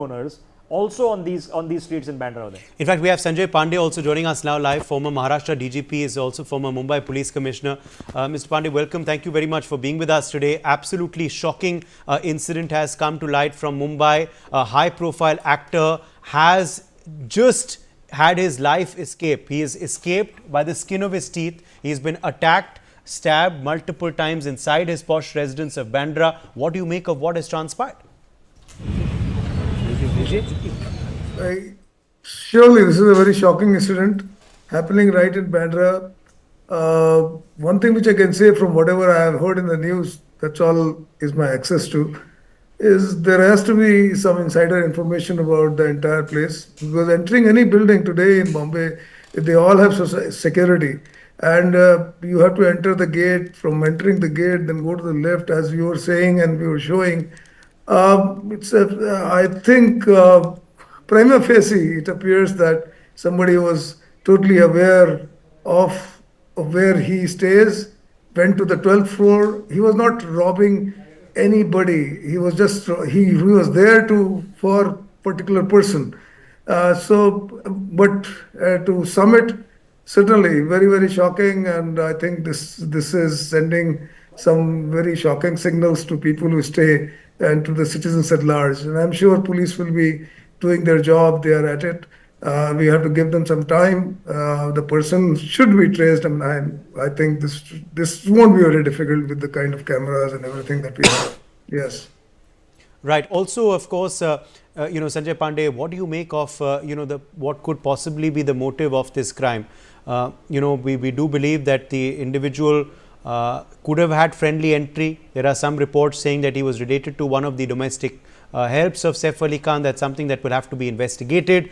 owners also on these streets in Bandra? In fact, we have Sanjay Pand also joining us now live. Former Maharashtra DGP, is also former Mumbai Police Commissioner. Mr. Pand, welcome. Thank you very much for being with us today. Absolutely shocking incident has come to light from Mumbai. A high-profile actor has just had his life escape. He is escaped by the skin of his teeth. He's been attacked, stabbed multiple times inside his posh residence of Bandra. What do you make of what has transpired? Surely this is a very shocking incident happening right in Bandra. One thing which I can say from whatever I have heard in the news, that's all is my access to, is there has to be some insider information about the entire place. Because entering any building today in Bombay, they all have security. And you have to enter the gate. From entering the gate, then go to the left, as you were saying and we were showing. I think prima facie, it appears that somebody was totally aware of where he stays, went to the 12th floor. He was not robbing anybody. He was just, he was there for particular person. But to sum it, certainly very, very shocking. And I think this is sending some very shocking signals to people who stay and to the citizens at large. And I'm sure police will be doing their job. They are at it. We have to give them some time. The person should be traced. I think this won't be very difficult with the kind of cameras and everything that we have. Yes. Right. Also, of course, Sanjay Pand, what do you make of, what could possibly be the motive of this crime? We do believe that the individual could have had friendly entry. There are some reports saying that he was related to one of the domestic helps of Saif Ali Khan. That's something that will have to be investigated.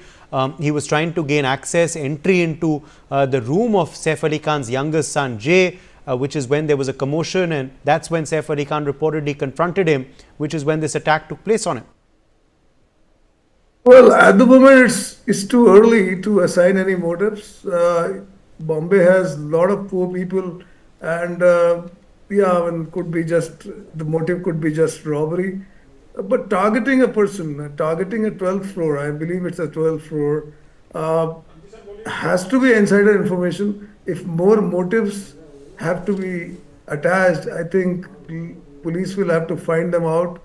He was trying to gain entry into the room of Saif Ali Khan's youngest son, Jay, which is when there was a commotion, and that's when Saif Ali Khan reportedly confronted him, which is when this attack took place on him. Well, at the moment, it's too early to assign any motives. Bombay has a lot of poor people, and could be just, the motive could be just robbery. But targeting a person, targeting a 12th floor, I believe it's a 12th floor, has to be insider information. If more motives have to be attached, I think police will have to find them out.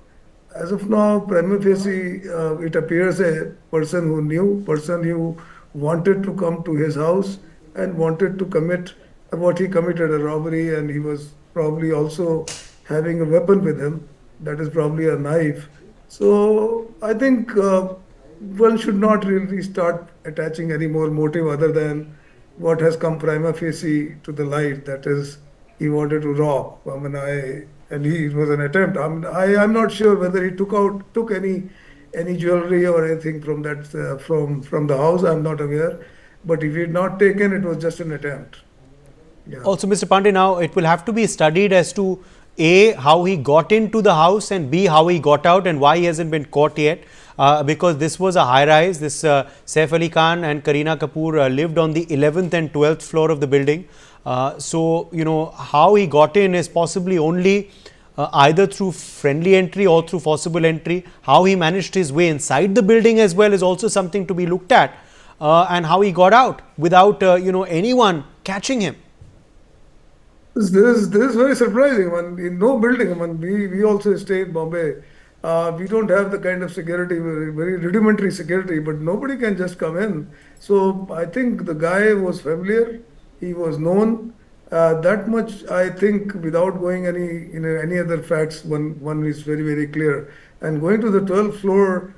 As of now, prima facie, it appears a person who knew, person who wanted to come to his house and wanted to commit what he committed, a robbery, and he was probably also having a weapon with him. That is probably a knife. So I think one should not really start attaching any more motive other than what has come prima facie to the light. That is, he wanted to rob. It was an attempt. I'm not sure whether he took any jewelry or anything from that from the house. I'm not aware. But if he had not taken, it was just an attempt. Yeah. Also, Mr. Pand, now it will have to be studied as to A, how he got into the house, and B, how he got out and why he hasn't been caught yet. Because this was a high-rise. This Saif Ali Khan and Kareena Kapoor lived on the 11th and 12th floor of the building. How he got in is possibly only either through friendly entry or through forcible entry. How he managed his way inside the building as well is also something to be looked at. And how he got out without, anyone catching him. This is very surprising. In no building, we also stay in Bombay. We don't have the kind of security, very rudimentary security, but nobody can just come in. So I think the guy was familiar. He was known. That much, I think, without going any other facts, one is very, very clear. And going to the 12th floor,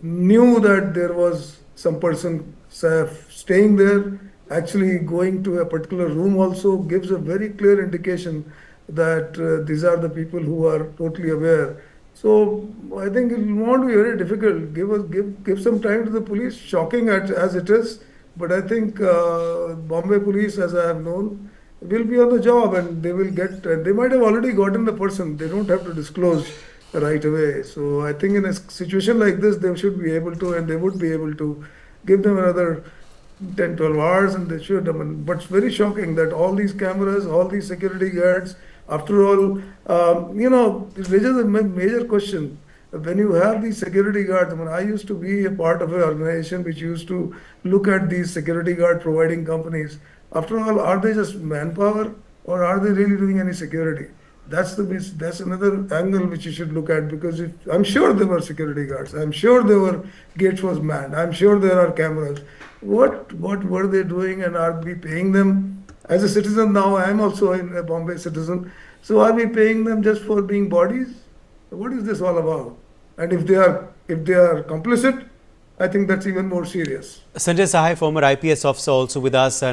knew that there was some person staying there. Actually going to a particular room also gives a very clear indication that these are the people who are totally aware. So I think it won't be very difficult. Give some time to the police. Shocking as it is, but I think Bombay police, as I have known, will be on the job, and they will get. They might have already gotten the person. They don't have to disclose right away. So I think in a situation like this, they should be able to, and they would be able to give them another 10, 12 hours, and they should. But it's very shocking that all these cameras, all these security guards, after all, it raises a major question. when you have these security guards, I mean, I used to be a part of an organization which used to look at these security guard providing companies. After all, are they just manpower or are they really doing any security? That's another angle which you should look at, because I'm sure there were security guards. I'm sure there were gates was manned. I'm sure there are cameras. What were they doing, and are we paying them? As a citizen now, I am also a Bombay citizen. So are we paying them just for being bodies? What is this all about? And if they are complicit, I think that's even more serious. Sanjay Sahai, former IPS officer, also with us.